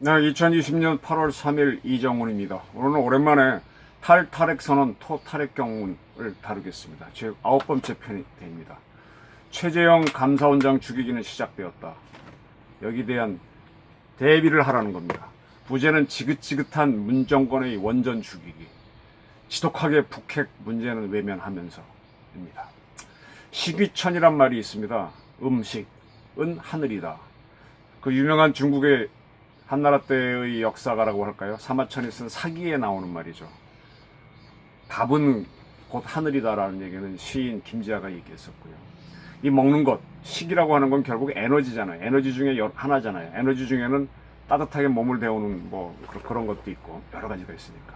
네, 2020년 8월 3일 이정훈입니다. 오늘은 오랜만에 탈탈핵선언 토탈핵경문을 다루겠습니다. 제 9번째 편이 됩니다. 최재형 감사원장 죽이기는 시작되었다. 여기 대한 대비를 하라는 겁니다. 부제는 지긋지긋한 문정권의 원전 죽이기, 지독하게 북핵 문제는 외면하면서입니다. 식위천이란 말이 있습니다. 음식은 하늘이다. 그 유명한 중국의 한나라 때의 역사가라고 할까요? 사마천이 쓴 사기에 나오는 말이죠. 밥은 곧 하늘이다라는 얘기는 시인 김지아가 얘기했었고요. 이 먹는 것, 식이라고 하는 건 결국 에너지잖아요. 에너지 중에 하나잖아요. 에너지 중에는 따뜻하게 몸을 데우는 뭐 그런 것도 있고 여러 가지가 있으니까.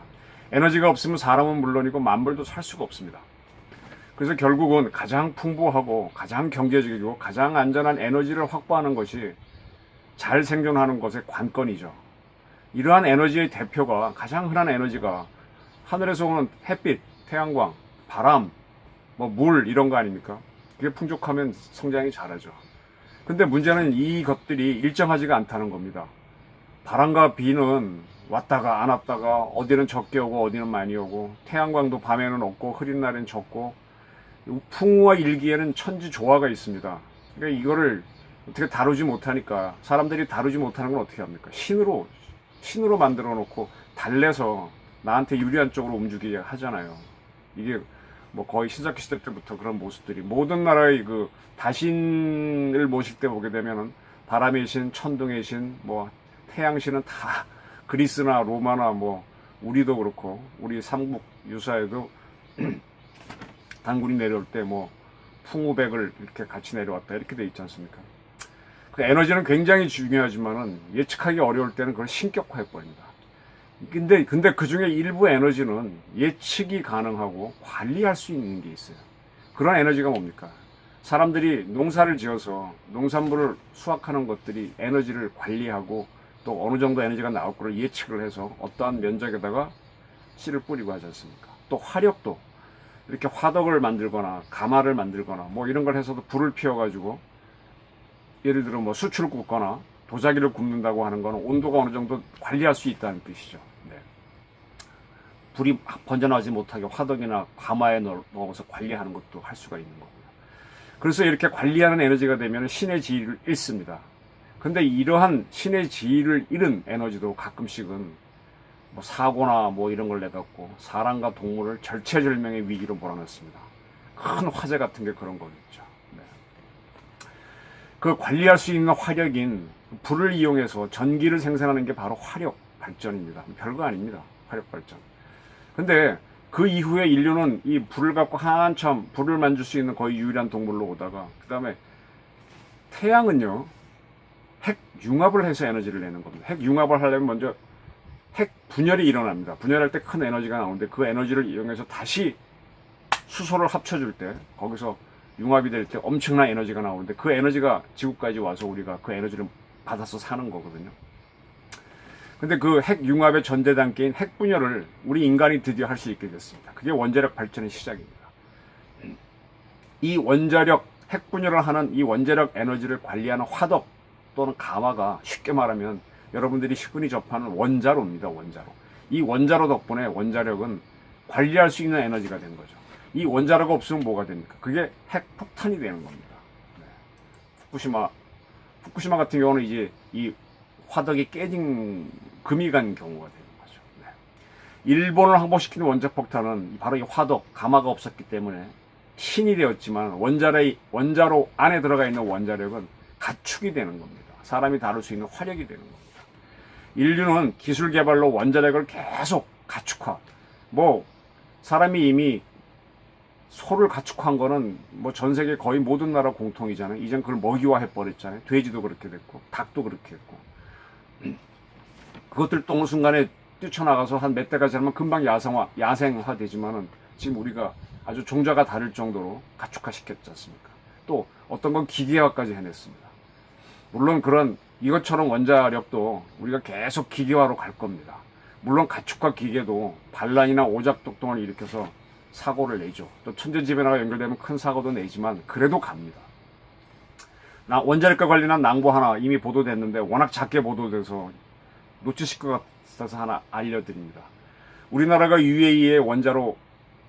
에너지가 없으면 사람은 물론이고 만물도 살 수가 없습니다. 그래서 결국은 가장 풍부하고 가장 경제적이고 가장 안전한 에너지를 확보하는 것이 잘 생존하는 것의 관건이죠. 이러한 에너지의 대표가, 가장 흔한 에너지가 하늘에서 오는 햇빛, 태양광, 바람, 물 이런 거 아닙니까? 그게 풍족하면 성장이 잘하죠. 근데 문제는 이 것들이 일정하지가 않다는 겁니다. 바람과 비는 왔다가 안 왔다가 어디는 적게 오고 어디는 많이 오고, 태양광도 밤에는 없고 흐린 날엔 적고, 풍우와 일기에는 천지조화가 있습니다. 그러니까 이거를 어떻게 다루지 못하니까, 사람들이 다루지 못하는 건 어떻게 합니까? 신으로 만들어 놓고 달래서 나한테 유리한 쪽으로 움직이게 하잖아요. 이게 거의 신석기 시대 때부터 그런 모습들이, 모든 나라의 그 다신을 모실 때 보게 되면은 바람의 신, 천둥의 신, 태양신은 다 그리스나 로마나 우리도 그렇고, 우리 삼국 유사에도 단군이 내려올 때 풍우백을 이렇게 같이 내려왔다 이렇게 돼 있지 않습니까? 그 에너지는 굉장히 중요하지만은 예측하기 어려울 때는 그걸 신격화해 버립니다. 근데 그 중에 일부 에너지는 예측이 가능하고 관리할 수 있는 게 있어요. 그런 에너지가 뭡니까? 사람들이 농사를 지어서 농산물을 수확하는 것들이 에너지를 관리하고 또 어느 정도 에너지가 나올 거를 예측을 해서 어떠한 면적에다가 씨를 뿌리고 하지 않습니까? 또 화력도 이렇게 화덕을 만들거나 가마를 만들거나 이런 걸 해서도 불을 피워가지고, 예를 들어 수출을 굽거나 도자기를 굽는다고 하는 거는 온도가 어느 정도 관리할 수 있다는 뜻이죠. 네. 불이 번져나가지 못하게 화덕이나 가마에 넣어서 관리하는 것도 할 수가 있는 거고요. 그래서 이렇게 관리하는 에너지가 되면 신의 지위를 잃습니다. 근데 이러한 신의 지위를 잃은 에너지도 가끔씩은 사고나 이런 걸 내갖고 사람과 동물을 절체절명의 위기로 몰아넣습니다. 큰 화재 같은 게 그런 거겠죠. 네. 그 관리할 수 있는 화력인 불을 이용해서 전기를 생산하는 게 바로 화력 발전입니다. 별거 아닙니다. 화력 발전. 근데 그 이후에 인류는 이 불을 갖고 한참 불을 만질 수 있는 거의 유일한 동물로 오다가, 그 다음에 태양은요, 핵 융합을 해서 에너지를 내는 겁니다. 핵 융합을 하려면 먼저 핵 분열이 일어납니다. 분열할 때 큰 에너지가 나오는데 그 에너지를 이용해서 다시 수소를 합쳐줄 때, 거기서 융합이 될 때 엄청난 에너지가 나오는데 그 에너지가 지구까지 와서 우리가 그 에너지를 받아서 사는 거거든요. 근데 그 핵 융합의 전제 단계인 핵 분열을 우리 인간이 드디어 할 수 있게 됐습니다. 그게 원자력 발전의 시작입니다. 이 원자력, 핵 분열을 하는 이 원자력 에너지를 관리하는 화덕 또는 가마가, 쉽게 말하면 여러분들이 흔히 접하는 원자로입니다. 원자로. 이 원자로 덕분에 원자력은 관리할 수 있는 에너지가 된 거죠. 이 원자로가 없으면 뭐가 됩니까? 그게 핵폭탄이 되는 겁니다. 네. 후쿠시마 같은 경우는 이제 이 화덕이 깨진 금이 간 경우가 되는 거죠. 네. 일본을 항복시키는 원자폭탄은 바로 이 화덕, 가마가 없었기 때문에 신이 되었지만, 원자로 안에 들어가 있는 원자력은 가축이 되는 겁니다. 사람이 다룰 수 있는 화력이 되는 겁니다. 인류는 기술 개발로 원자력을 계속 가축화. 사람이 이미 소를 가축화한 거는 전 세계 거의 모든 나라 공통이잖아요. 이젠 그걸 먹이화 해버렸잖아요. 돼지도 그렇게 됐고, 닭도 그렇게 했고. 그것들 또 어느 순간에 뛰쳐나가서 한 몇 대가 지나면 금방 야생화 되지만은, 지금 우리가 아주 종자가 다를 정도로 가축화 시켰지 않습니까? 또 어떤 건 기계화까지 해냈습니다. 물론 이것처럼 원자력도 우리가 계속 기계화로 갈 겁니다. 물론 가축화 기계도 반란이나 오작동을 일으켜서 사고를 내죠. 또 천재지변화가 연결되면 큰 사고도 내지만 그래도 갑니다. 원자력과 관련한 낭보 하나 이미 보도됐는데 워낙 작게 보도돼서 놓치실 것 같아서 하나 알려드립니다. 우리나라가 UAE의 원자로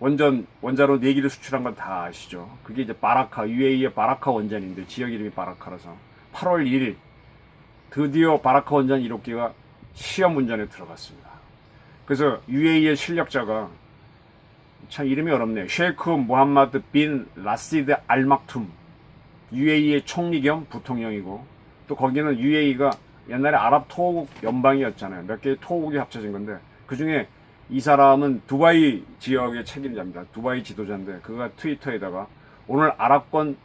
4기를 수출한 건 다 아시죠? 그게 이제 바라카, UAE의 바라카 원전인데 지역 이름이 바라카라서 8월 1일 드디어 바라카 원전 1호기가 시험 운전에 들어갔습니다. 그래서 UAE의 실력자가 참 이름이 어렵네요. 셰이크 무함마드 빈 라시드 알 막툼, UAE의 총리 겸 부통령이고, 또 거기는 UAE가 옛날에 아랍 토호국 연방이었잖아요. 몇 개의 토호국이 합쳐진 건데 그 중에 이 사람은 두바이 지역의 책임자입니다. 두바이 지도자인데 그가 트위터에다가 오늘 아랍권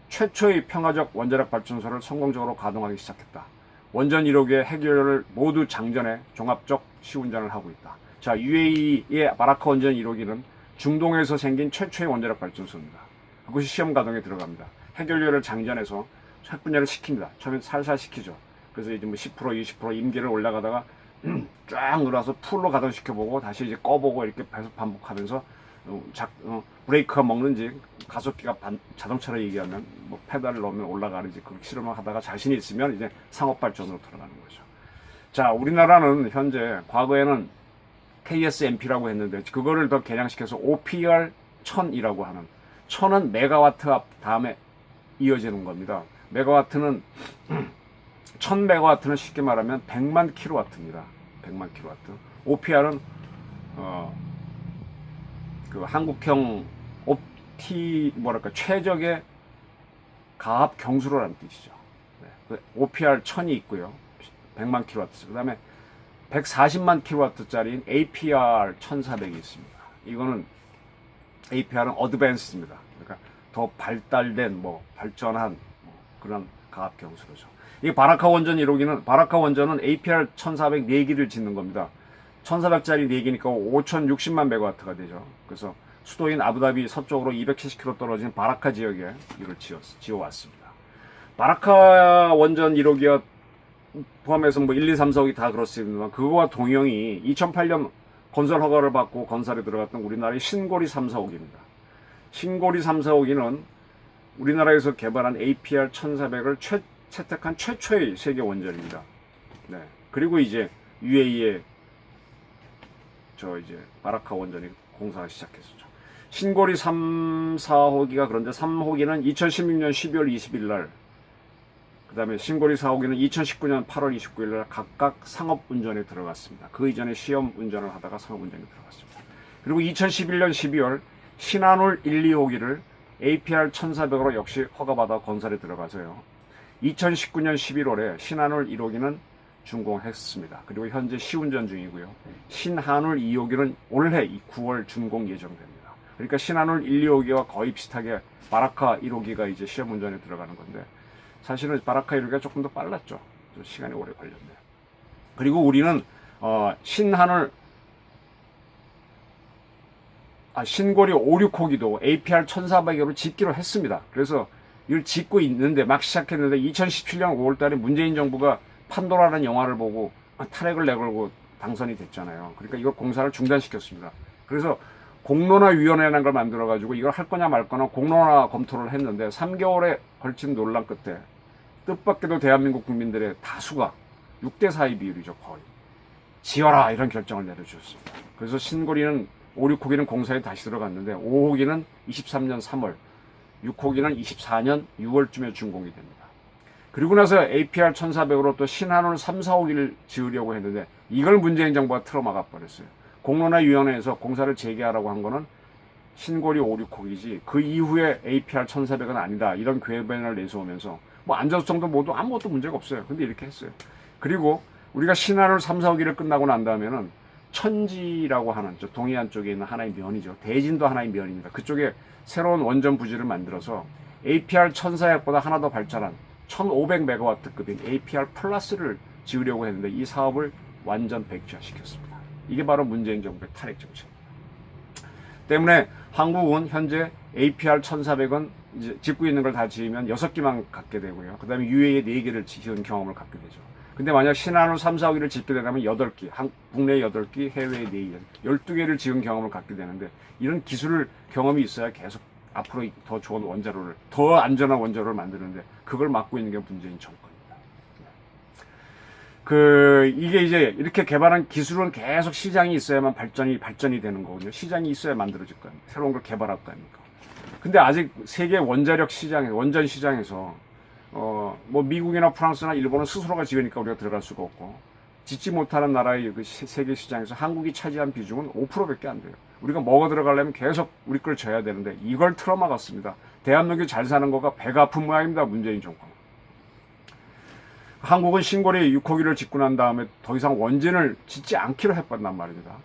최초의 평화적 원자력 발전소를 성공적으로 가동하기 시작했다. 원전 1호기의 해결을 모두 장전해 종합적 시운전을 하고 있다. 자, UAE의 바라카 원전 1호기는 중동에서 생긴 최초의 원자력 발전소입니다. 그것이 시험 가동에 들어갑니다. 해결료를 장전해서 핵분열을 시킵니다. 처음엔 살살 시키죠. 그래서 이제 뭐 10%, 20% 임계를 올라가다가 쫙 늘어서 풀로 가동시켜보고 다시 이제 꺼보고 이렇게 계속 반복하면서 브레이크가 먹는지 가속기가 자동차로 얘기하면 뭐 페달을 넣으면 올라가는지 그렇게 실험을 하다가 자신이 있으면 이제 상업 발전으로 들어가는 거죠. 자, 우리나라는 현재 과거에는 KSMP라고 했는데 그거를 더 개량시켜서 OPR 1000이라고 하는 1000은 메가와트 다음에 이어지는 겁니다. 메가와트는 1000메가와트는 쉽게 말하면 100만 킬로와트입니다. 100만 킬로와트. OPR은 그 한국형 최적의 가압 경수로라는 뜻이죠. 네. 그 OPR 1000이 있고요. 100만 킬로와트. 그다음에 140만 킬로와트짜리인 APR 1400이 있습니다. 이거는 APR은 어드밴스입니다. 그러니까 더 발달된 발전한 그런 가압 경수로죠. 이 바라카 원전 1호기는 바라카 원전은 APR 1400 4기를 짓는 겁니다. 1400짜리 4기니까 5060만 메가와트가 되죠. 그래서 수도인 아부다비 서쪽으로 270km 떨어진 바라카 지역에 이걸 지어왔습니다. 바라카 원전 1호기와 포함해서 1, 2, 3, 4호기 다 그렇습니다만 그거와 동형이 2008년 건설 허가를 받고 건설에 들어갔던 우리나라의 신고리 3, 4호기입니다. 신고리 3, 4호기는 우리나라에서 개발한 APR 1400을 채택한 최초의 세계 원전입니다. 네. 그리고 이제 UAE의 바라카 원전이 공사가 시작했었죠. 신고리 3, 4호기가 그런데 3호기는 2016년 12월 20일 날, 그 다음에 신고리 4호기는 2019년 8월 29일 날 각각 상업 운전에 들어갔습니다. 그 이전에 시험 운전을 하다가 상업 운전에 들어갔습니다. 그리고 2011년 12월 신한울 1, 2호기를 APR 1400으로 역시 허가받아 건설에 들어가서요. 2019년 11월에 신한울 1호기는 준공했습니다. 그리고 현재 시운전 중이고요. 신한울 2호기는 올해 9월 준공 예정됩니다. 그러니까 신한울 1, 2호기와 거의 비슷하게 바라카 1호기가 이제 시험 운전에 들어가는 건데 사실은 바라카 1호기가 조금 더 빨랐죠. 좀 시간이 오래 걸렸네요. 그리고 우리는 신고리 5, 6호기도 APR 1400으로 짓기로 했습니다. 그래서 이걸 짓고 있는데 막 시작했는데 2017년 5월달에 문재인 정부가 판도라는 영화를 보고 탄핵을 내걸고 당선이 됐잖아요. 그러니까 이걸 공사를 중단시켰습니다. 그래서 공론화위원회라는 걸 만들어가지고 이걸 할 거냐 말 거냐 공론화 검토를 했는데 3개월에 걸친 논란 끝에 뜻밖에도 대한민국 국민들의 다수가 6대4의 비율이죠. 거의 지어라 이런 결정을 내려주셨습니다. 그래서 신고리는 5, 6호기는 공사에 다시 들어갔는데 5호기는 23년 3월 6호기는 24년 6월쯤에 준공이 됩니다. 그리고 나서 APR 1400으로 또 신한울 3, 4호기를 지으려고 했는데 이걸 문재인 정부가 틀어막아 버렸어요. 공론화위원회에서 공사를 재개하라고 한 거는 신고리 5, 6호기지 그 이후에 APR 1400은 아니다. 이런 궤변을 내세우면서 안전성도 모두 아무것도 문제가 없어요. 근데 이렇게 했어요. 그리고 우리가 신한울 3, 4호기를 끝나고 난 다음에는 천지라고 하는 저 동해안 쪽에 있는 하나의 면이죠. 대진도 하나의 면입니다. 그쪽에 새로운 원전 부지를 만들어서 APR 1400보다 하나 더 발전한 1500메가와트급인 APR 플러스를 지으려고 했는데 이 사업을 완전 백지화시켰습니다. 이게 바로 문재인 정부의 탄핵 정책입니다. 때문에 한국은 현재 APR 1400은 이제 짓고 있는 걸 다 지으면 6기만 갖게 되고요. 그 다음에 UAE 4개를 지은 경험을 갖게 되죠. 근데 만약 신한울 3, 4호기를 짓게 되면 8기, 국내 8기, 해외에 4개, 12개를 지은 경험을 갖게 되는데 이런 기술 경험이 있어야 계속 앞으로 더 좋은 원자로를, 더 안전한 원자로를 만드는데 그걸 막고 있는 게 문재인 정권입니다. 이게 이제 이렇게 개발한 기술은 계속 시장이 있어야만 발전이 되는 거거든요. 시장이 있어야 만들어질 거 아닙니까? 새로운 걸 개발할 거 아닙니까? 근데 아직 세계 원자력 원전 시장에서, 뭐 미국이나 프랑스나 일본은 스스로가 지으니까 우리가 들어갈 수가 없고, 짓지 못하는 나라의 그 세계 시장에서 한국이 차지한 비중은 5%밖에 안 돼요. 우리가 먹어 들어가려면 계속 우리 걸 져야 되는데 이걸 틀어막았습니다. 대한민국이 잘 사는 거가 배가 아픈 모양입니다. 문재인 정권. 한국은 신고리 6호기를 짓고 난 다음에 더 이상 원전을 짓지 않기로 했단 말입니다.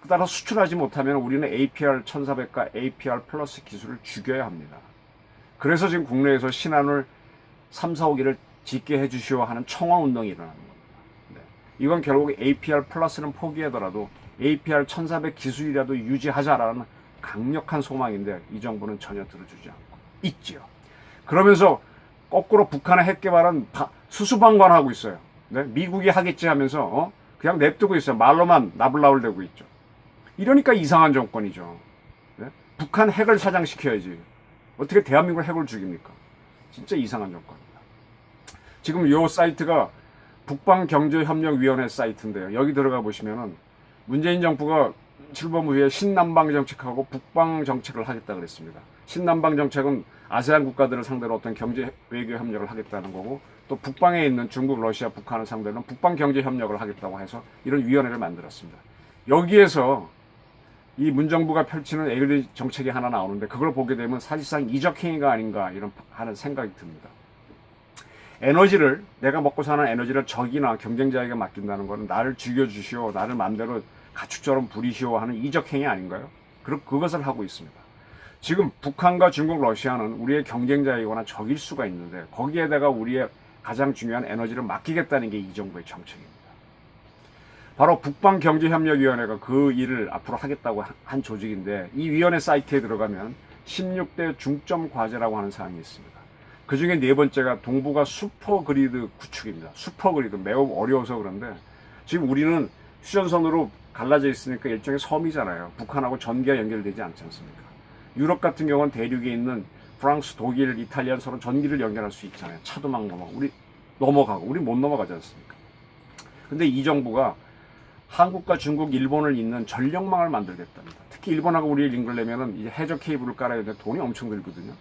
따라 수출하지 못하면 우리는 APR 1400과 APR 플러스 기술을 죽여야 합니다. 그래서 지금 국내에서 신한울 3, 4호기를 짓게 해주시오 하는 청원 운동이 일어나는 겁니다. 네. 이건 결국 APR 플러스는 포기하더라도 APR 1400 기술이라도 유지하자라는 강력한 소망인데 이 정부는 전혀 들어주지 않고 있지요. 그러면서 거꾸로 북한의 핵 개발은 수수방관하고 있어요. 네? 미국이 하겠지 하면서 그냥 냅두고 있어요. 말로만 나불나불대고 있죠. 이러니까 이상한 정권이죠. 네? 북한 핵을 사장시켜야지. 어떻게 대한민국 핵을 죽입니까? 진짜 이상한 정권입니다. 지금 이 사이트가 북방경제협력위원회 사이트인데요. 여기 들어가 보시면은 문재인 정부가 출범 후에 신남방 정책하고 북방 정책을 하겠다 그랬습니다. 신남방 정책은 아세안 국가들을 상대로 어떤 경제 외교 협력을 하겠다는 거고, 또 북방에 있는 중국, 러시아, 북한을 상대로는 북방 경제 협력을 하겠다고 해서 이런 위원회를 만들었습니다. 여기에서 이 문정부가 펼치는 외교 정책이 하나 나오는데 그걸 보게 되면 사실상 이적 행위가 아닌가 이런 하는 생각이 듭니다. 에너지를, 내가 먹고 사는 에너지를 적이나 경쟁자에게 맡긴다는 것은 나를 죽여주시오, 나를 마음대로 가축처럼 부리시오 하는 이적 행위 아닌가요? 그것을 하고 있습니다. 지금 북한과 중국, 러시아는 우리의 경쟁자이거나 적일 수가 있는데 거기에다가 우리의 가장 중요한 에너지를 맡기겠다는 게 이 정부의 정책입니다. 바로 북방경제협력위원회가 그 일을 앞으로 하겠다고 한 조직인데, 이 위원회 사이트에 들어가면 16대 중점 과제라고 하는 사항이 있습니다. 그 중에 네 번째가 동북아 슈퍼그리드 구축입니다. 슈퍼그리드 매우 어려워서 그런데 지금 우리는 휴전선으로 갈라져 있으니까 일종의 섬이잖아요. 북한하고 전기가 연결되지 않지 않습니까? 유럽 같은 경우는 대륙에 있는 프랑스, 독일, 이탈리아 서로 전기를 연결할 수 있잖아요. 차도 막 우리 넘어가고, 우리 못 넘어가지 않습니까? 근데 이 정부가 한국과 중국, 일본을 잇는 전력망을 만들겠답니다. 특히 일본하고 우리를 링글려면은 이제 해저 케이블을 깔아야 되는데 돈이 엄청 들거든요.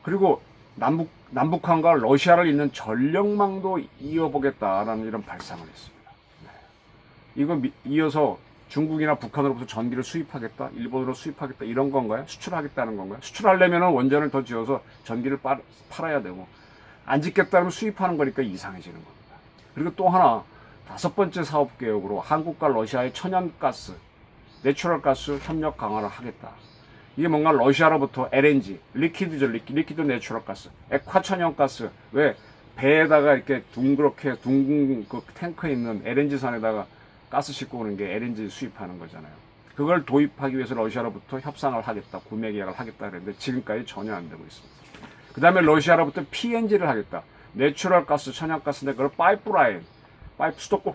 그리고 남북한과 러시아를 잇는 전력망도 이어보겠다라는 이런 발상을 했습니다. 네. 이거 이어서 중국이나 북한으로부터 전기를 수입하겠다, 일본으로 수입하겠다 이런 건가요? 수출하겠다는 건가요? 수출하려면 원전을 더 지어서 전기를 팔아야 되고, 안 짓겠다면 수입하는 거니까 이상해지는 겁니다. 그리고 또 하나, 5번째 사업 개혁으로 한국과 러시아의 천연가스, 내추럴 가스 협력 강화를 하겠다. 이게 뭔가 러시아로부터 LNG, 리퀴드 내추럴 가스, 액화천연가스, 왜 배에다가 이렇게 둥그렇게 둥근 그 탱크에 있는 LNG 선에다가 가스 싣고 오는 게 LNG 수입하는 거잖아요. 그걸 도입하기 위해서 러시아로부터 협상을 하겠다, 구매 계약을 하겠다 그랬는데 지금까지 전혀 안 되고 있습니다. 그 다음에 러시아로부터 PNG를 하겠다. 내추럴 가스, 천연가스인데 그걸 파이프라인,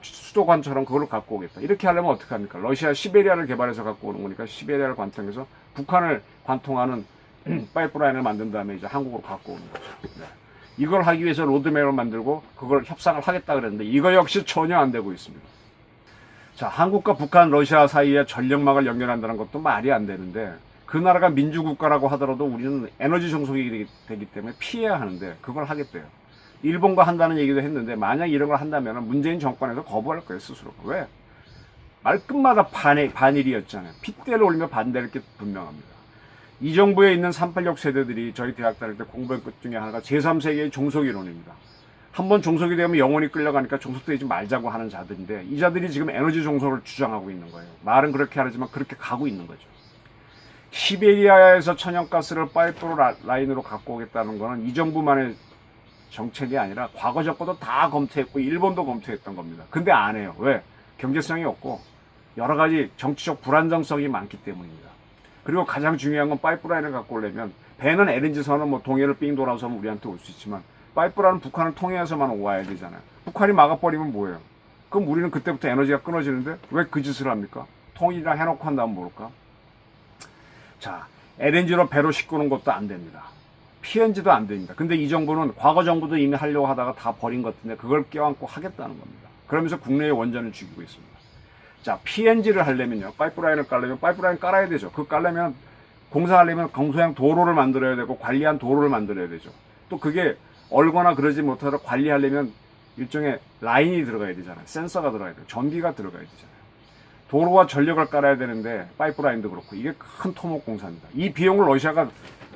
수도관처럼 그걸 갖고 오겠다. 이렇게 하려면 어떻게 합니까? 러시아 시베리아를 개발해서 갖고 오는 거니까 시베리아를 관통해서 북한을 관통하는 파이프라인을 만든 다음에 이제 한국으로 갖고 오는 거죠. 네. 이걸 하기 위해서 로드맵을 만들고 그걸 협상을 하겠다 그랬는데 이거 역시 전혀 안 되고 있습니다. 자, 한국과 북한, 러시아 사이에 전력망을 연결한다는 것도 말이 안 되는데, 그 나라가 민주국가라고 하더라도 우리는 에너지 종속이 되기 때문에 피해야 하는데 그걸 하겠대요. 일본과 한다는 얘기도 했는데 만약 이런 걸 한다면 문재인 정권에서 거부할 거예요, 스스로. 왜? 말끝마다 반일이었잖아요. 핏대를 올리며 반대할 게 분명합니다. 이 정부에 있는 386 세대들이 저희 대학 다닐 때 공부한 것 중에 하나가 제3세계의 종속이론입니다. 한번 종속이 되면 영원히 끌려가니까 종속되지 말자고 하는 자들인데, 이 자들이 지금 에너지 종속을 주장하고 있는 거예요. 말은 그렇게 하지만 그렇게 가고 있는 거죠. 시베리아에서 천연가스를 파이프로 라인으로 갖고 오겠다는 거는 이 정부만의 정책이 아니라 과거 정권도 다 검토했고 일본도 검토했던 겁니다. 근데 안 해요. 왜? 경제성이 없고 여러 가지 정치적 불안정성이 많기 때문입니다. 그리고 가장 중요한 건 파이프라인을 갖고 오려면, 배는 LNG선은 뭐 동해를 삥 돌아서 우리한테 올 수 있지만 파이프라인은 북한을 통해서만 와야 되잖아요. 북한이 막아버리면 뭐예요? 그럼 우리는 그때부터 에너지가 끊어지는데 왜 그 짓을 합니까? 통일이나 해놓고 한다면 모를까? 자, LNG로 배로 싣고는 것도 안 됩니다. PNG도 안 됩니다. 근데 이 정부는 과거 정부도 이미 하려고 하다가 다 버린 것 같은데 그걸 껴안고 하겠다는 겁니다. 그러면서 국내의 원전을 죽이고 있습니다. 자, PNG를 하려면요, 파이프라인을 깔려면 파이프라인 깔아야 되죠. 그 깔려면 공사하려면 공소형 도로를 만들어야 되고 관리한 도로를 만들어야 되죠. 또 그게 얼거나 그러지 못하도록 관리하려면 일종의 라인이 들어가야 되잖아요. 센서가 들어가야 돼요. 전기가 들어가야 되잖아요. 도로와 전력을 깔아야 되는데 파이프라인도 그렇고 이게 큰 토목 공사입니다. 이 비용을 러시아가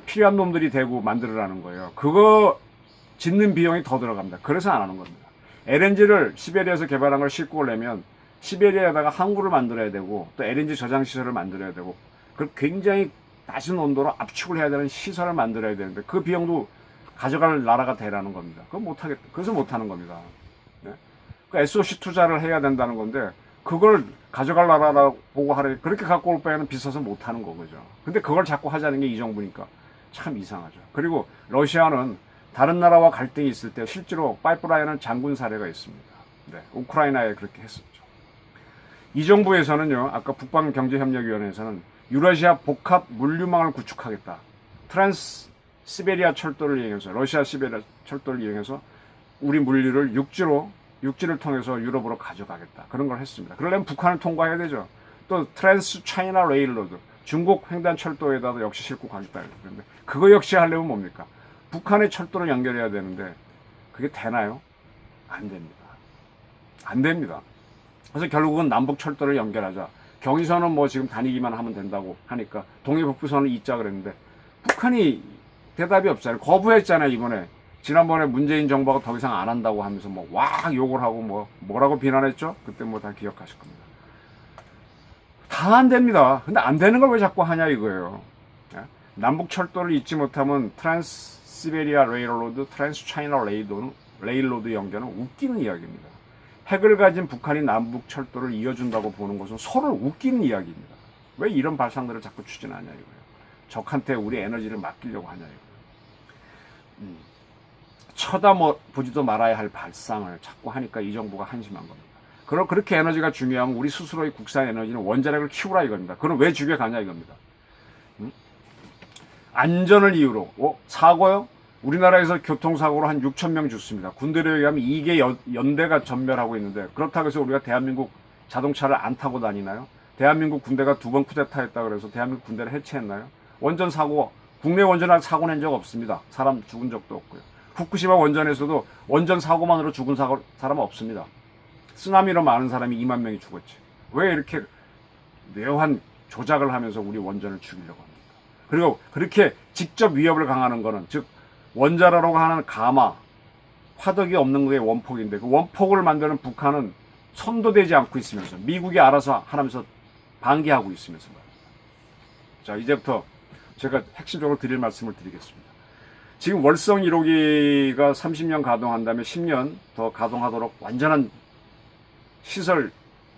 필요한 놈들이 대고 만들으라는 거예요. 그거 짓는 비용이 더 들어갑니다. 그래서 안 하는 겁니다. LNG를 시베리아에서 개발한 걸 싣고 오려면 시베리아에다가 항구를 만들어야 되고 또 LNG 저장 시설을 만들어야 되고 그 굉장히 낮은 온도로 압축을 해야 되는 시설을 만들어야 되는데 그 비용도 가져갈 나라가 되라는 겁니다. 그거 못하겠다. 그래서 못하는 겁니다. 네? 그 SOC 투자를 해야 된다는 건데 그걸 가져갈 나라라고 보고 하래. 그렇게 갖고 올 바에는 비싸서 못하는 거죠. 근데 그걸 자꾸 하자는 게 이 정부니까 참 이상하죠. 그리고 러시아는 다른 나라와 갈등이 있을 때 실제로 파이프라인을 잠근 사례가 있습니다. 네, 우크라이나에 그렇게 했었죠. 이 정부에서는요, 아까 북방경제협력위원회에서는 유라시아 복합 물류망을 구축하겠다. 트랜스 시베리아 철도를 이용해서, 러시아 시베리아 철도를 이용해서 우리 물류를 육지를 통해서 유럽으로 가져가겠다. 그런 걸 했습니다. 그러려면 북한을 통과해야 되죠. 또 트랜스 차이나 레일로드, 중국 횡단 철도에다도 역시 싣고 가겠다. 그런데 그거 역시 하려면 뭡니까? 북한의 철도를 연결해야 되는데 그게 되나요? 안 됩니다. 안 됩니다. 그래서 결국은 남북 철도를 연결하자. 경의선은 뭐 지금 다니기만 하면 된다고 하니까 동해북부선을 잇자 그랬는데 북한이 대답이 없잖아요. 거부했잖아요, 이번에. 지난번에 문재인 정부가 더 이상 안 한다고 하면서 뭐 와 욕을 하고 뭐라고 비난했죠? 그때 뭐 다 기억하실 겁니다. 다 안 됩니다. 근데 안 되는 걸 왜 자꾸 하냐 이거예요. 남북 철도를 잇지 못하면 트랜스 시베리아 레일로드, 트랜스 차이나 레일로드 연결은 웃기는 이야기입니다. 핵을 가진 북한이 남북 철도를 이어준다고 보는 것은 서로 웃기는 이야기입니다. 왜 이런 발상들을 자꾸 추진하냐 이거예요. 적한테 우리 에너지를 맡기려고 하냐 이거예요. 쳐다보지도 말아야 할 발상을 자꾸 하니까 이 정부가 한심한 겁니다. 그럼 그렇게 에너지가 중요하면 우리 스스로의 국산 에너지는 원자력을 키우라 이겁니다. 그럼 왜 죽여가냐 이겁니다. 안전을 이유로 사고요? 우리나라에서 교통사고로 한 6,000명 죽습니다. 군대에 의하면 2개 연대가 전멸하고 있는데 그렇다고 해서 우리가 대한민국 자동차를 안 타고 다니나요? 대한민국 군대가 2번 쿠데타 했다고 그래서 대한민국 군대를 해체했나요? 원전 사고, 국내 원전할 사고 낸 적 없습니다. 사람 죽은 적도 없고요. 후쿠시마 원전에서도 원전 사고만으로 죽은 사람 없습니다. 쓰나미로 많은 사람이 2만 명이 죽었지. 왜 이렇게 묘한 조작을 하면서 우리 원전을 죽이려고 합니까? 그리고 그렇게 직접 위협을 강하는 거는 즉 원자로라고 하는 가마, 화덕이 없는 게 원폭인데 그 원폭을 만드는 북한은 손도 대지 않고 있으면서 미국이 알아서 하면서 방기하고 있으면서 말입니다. 자, 이제부터 제가 핵심적으로 드릴 말씀을 드리겠습니다. 지금 월성 1호기가 30년 가동한 다음에 10년 더 가동하도록 완전한 시설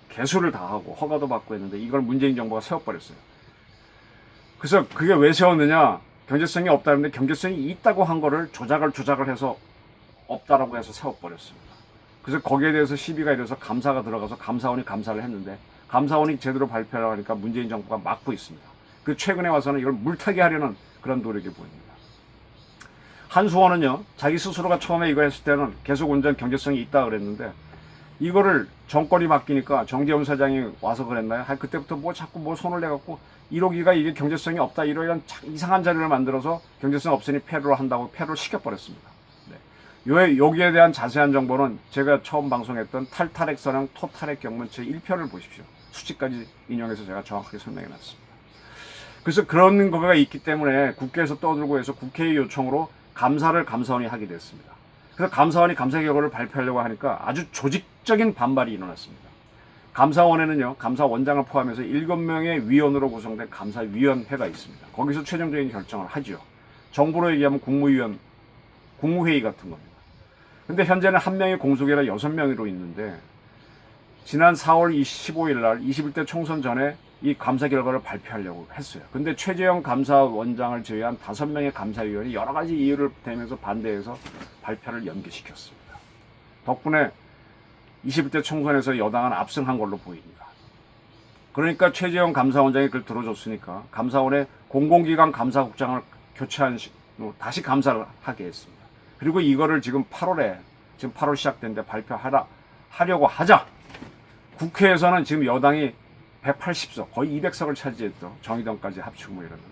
개수를 다 하고 허가도 받고 했는데 이걸 문재인 정부가 세워버렸어요. 그래서 그게 왜 세웠느냐? 경제성이 없다는데 경제성이 있다고 한 거를 조작을 해서 없다라고 해서 세워버렸습니다. 그래서 거기에 대해서 시비가 일어서 감사가 들어가서 감사원이 감사를 했는데 감사원이 제대로 발표를 하니까 문재인 정부가 막고 있습니다. 그 최근에 와서는 이걸 물타기 하려는 그런 노력이 보입니다. 한수원은요, 자기 스스로가 처음에 이거 했을 때는 계속 운전 경제성이 있다 그랬는데 이거를 정권이 바뀌니까 정재훈 사장이 와서 그랬나요? 그때부터 자꾸 손을 내갖고 1호기가 이게 경제성이 없다 이런 이상한 자료를 만들어서 경제성 없으니 폐로를 한다고 폐로를 시켜버렸습니다. 네. 여기에 대한 자세한 정보는 제가 처음 방송했던 탈탈핵 선언 토탈핵 경문 제 1편을 보십시오. 수치까지 인용해서 제가 정확하게 설명해 놨습니다. 그래서 그런 거가 있기 때문에 국회에서 떠들고 해서 국회의 요청으로 감사원이 하게 됐습니다. 그래서 감사원이 감사 결과를 발표하려고 하니까 아주 조직적인 반발이 일어났습니다. 감사원에는요, 감사원장을 포함해서 7명의 위원으로 구성된 감사위원회가 있습니다. 거기서 최종적인 결정을 하죠. 정부로 얘기하면 국무회의 같은 겁니다. 근데 현재는 한 명이 공석이라 6명으로 있는데 지난 4월 15일 날 21대 총선 전에 이 감사 결과를 발표하려고 했어요. 근데 최재형 감사원장을 제외한 5명의 감사위원이 여러 가지 이유를 대면서 반대해서 발표를 연기시켰습니다. 덕분에 21대 총선에서 여당은 압승한 걸로 보입니다. 그러니까 최재형 감사원장이 그걸 들어줬으니까 감사원의 공공기관 감사국장을 교체한 다시 감사를 하게 했습니다. 그리고 이거를 지금 8월에 지금 8월 시작됐는데 하려고 하자. 국회에서는 지금 여당이 180석, 거의 200석을 차지했죠. 정의당까지 합치고 뭐 이러면.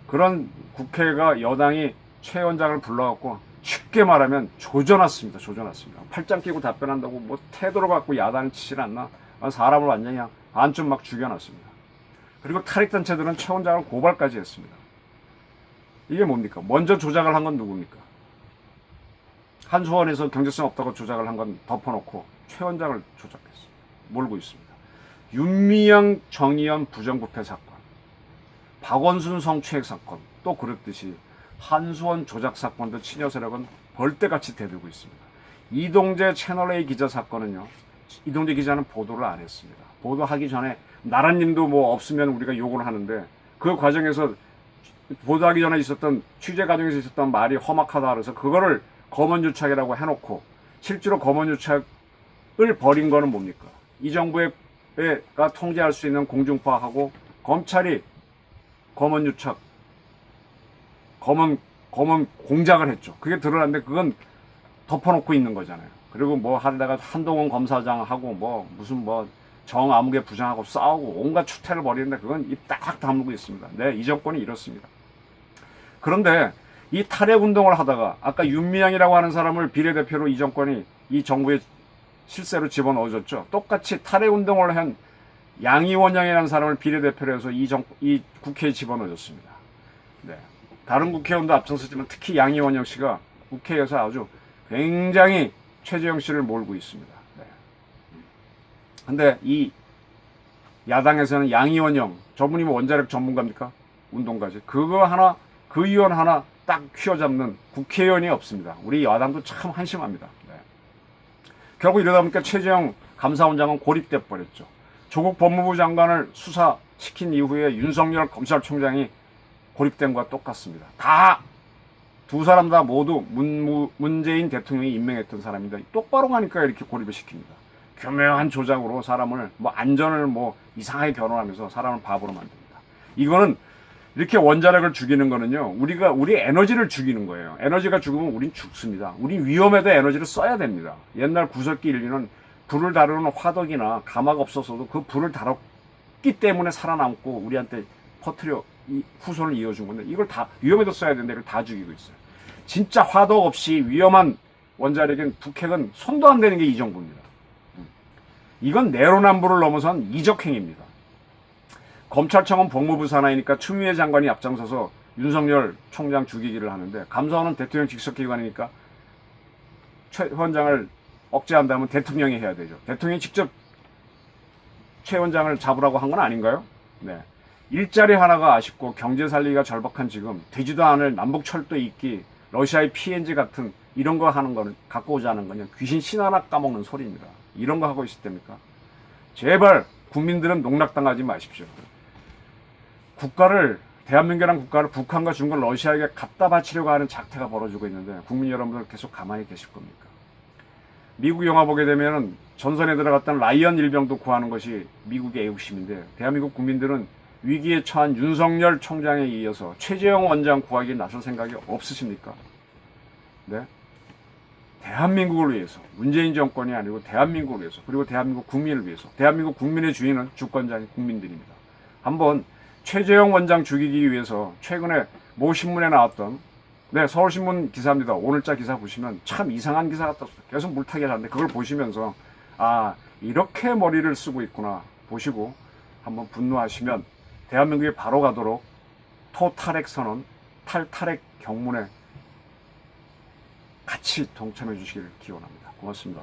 그런 국회가 여당이 최 원장을 불러갖고 쉽게 말하면 조져놨습니다. 팔짱 끼고 답변한다고 뭐 태도로 갖고 야단을 치질 않나? 사람을 완전히 반쯤 막 죽여놨습니다. 그리고 탈핵단체들은 최 원장을 고발까지 했습니다. 이게 뭡니까? 먼저 조작을 한 건 누굽니까? 한수원에서 경제성 없다고 조작을 한 건 덮어놓고 최 원장을 조작했습니다. 몰고 있습니다. 윤미향 정의연 부정부패 사건, 박원순 성추행 사건, 또 그렇듯이 한수원 조작 사건도 친여 세력은 벌떼같이 대들고 있습니다. 이동재 채널A 기자 사건은요, 이동재 기자는 보도를 안 했습니다. 보도하기 전에 나라님도 뭐 없으면 우리가 욕을 하는데 그 과정에서 보도하기 전에 있었던 취재 과정에서 있었던 말이 험악하다 그래서 그거를 검언유착이라고 해놓고 실제로 검언유착을 벌인 거는 뭡니까? 이 정부가 통제할 수 있는 공중파하고 검찰이 검언유착, 검언 공작을 했죠. 그게 드러났는데 그건 덮어놓고 있는 거잖아요. 그리고 뭐 하다가 한동훈 검사장하고 뭐 무슨 뭐 정아무개 부장하고 싸우고 온갖 추태를 벌이는데 그건 입 딱 다물고 있습니다. 네, 이 정권이 이렇습니다. 그런데 이 탈핵 운동을 하다가 아까 윤미향이라고 하는 사람을 비례대표로 이 정권이 이 정부의 실세로 집어넣어줬죠. 똑같이 탈핵 운동을 한 양이원영이라는 사람을 비례대표로 해서 이 국회에 집어넣어줬습니다. 네. 다른 국회의원도 앞장섰지만 특히 양이원영 씨가 국회에서 아주 굉장히 최재형 씨를 몰고 있습니다. 네. 근데 이 야당에서는 양이원영, 저분이 뭐 원자력 전문가입니까? 운동가지. 그 의원 하나 딱 휘어잡는 국회의원이 없습니다. 우리 야당도 참 한심합니다. 네. 결국 이러다 보니까 최재형 감사원장은 고립돼 버렸죠. 조국 법무부 장관을 수사시킨 이후에 윤석열 검찰총장이 고립된 것과 똑같습니다. 두 사람 다 모두 문재인 대통령이 임명했던 사람인데 똑바로 가니까 이렇게 고립을 시킵니다. 교묘한 조작으로 사람을 안전을 이상하게 변호하면서 사람을 바보로 만듭니다. 이거는 이렇게 원자력을 죽이는 거는요, 우리 에너지를 죽이는 거예요. 에너지가 죽으면 우린 죽습니다. 우리 위험에도 에너지를 써야 됩니다. 옛날 구석기 인류는 불을 다루는 화덕이나 가마가 없었어도 그 불을 다뤘기 때문에 살아남고 우리한테 퍼뜨려 이 후손을 이어준 건데 이걸 다 위험에도 써야 되는데 이걸 다 죽이고 있어요. 진짜 화덕 없이 위험한 원자력인 북핵은 손도 안 대는 게 이 정부입니다. 이건 내로남불을 넘어선 이적행위입니다. 검찰청은 법무부 산하이니까 추미애 장관이 앞장서서 윤석열 총장 죽이기를 하는데 감사원은 대통령 직속기관이니까 최 원장을 억제한다면 대통령이 해야 되죠. 대통령이 직접 최 원장을 잡으라고 한 건 아닌가요? 네. 일자리 하나가 아쉽고 경제 살리기가 절박한 지금 되지도 않을 남북철도 있기 러시아의 PNG 같은 이런 거 하는 거는 갖고 오자는 거냐 귀신 신 하나 까먹는 소리입니다. 이런 거 하고 있을 때입니까? 제발 국민들은 농락당하지 마십시오. 대한민국이라는 국가를 북한과 중국, 러시아에게 갖다 바치려고 하는 작태가 벌어지고 있는데 국민 여러분들 계속 가만히 계실 겁니까? 미국 영화 보게 되면은 전선에 들어갔던 라이언 일병도 구하는 것이 미국의 애국심인데 대한민국 국민들은 위기에 처한 윤석열 총장에 이어서 최재형 원장 구하기에 나설 생각이 없으십니까? 네? 대한민국을 위해서, 문재인 정권이 아니고 대한민국을 위해서, 그리고 대한민국 국민을 위해서, 대한민국 국민의 주인은 주권자인 국민들입니다. 한번 최재형 원장 죽이기 위해서 최근에 모 신문에 나왔던 서울신문 기사입니다. 오늘자 기사 보시면 참 이상한 기사 같다. 계속 물타기를 하는데 그걸 보시면서 이렇게 머리를 쓰고 있구나 보시고 한번 분노하시면 대한민국이 바로 가도록 토탈핵 선언, 탈탈핵 경문에 같이 동참해 주시기를 기원합니다. 고맙습니다.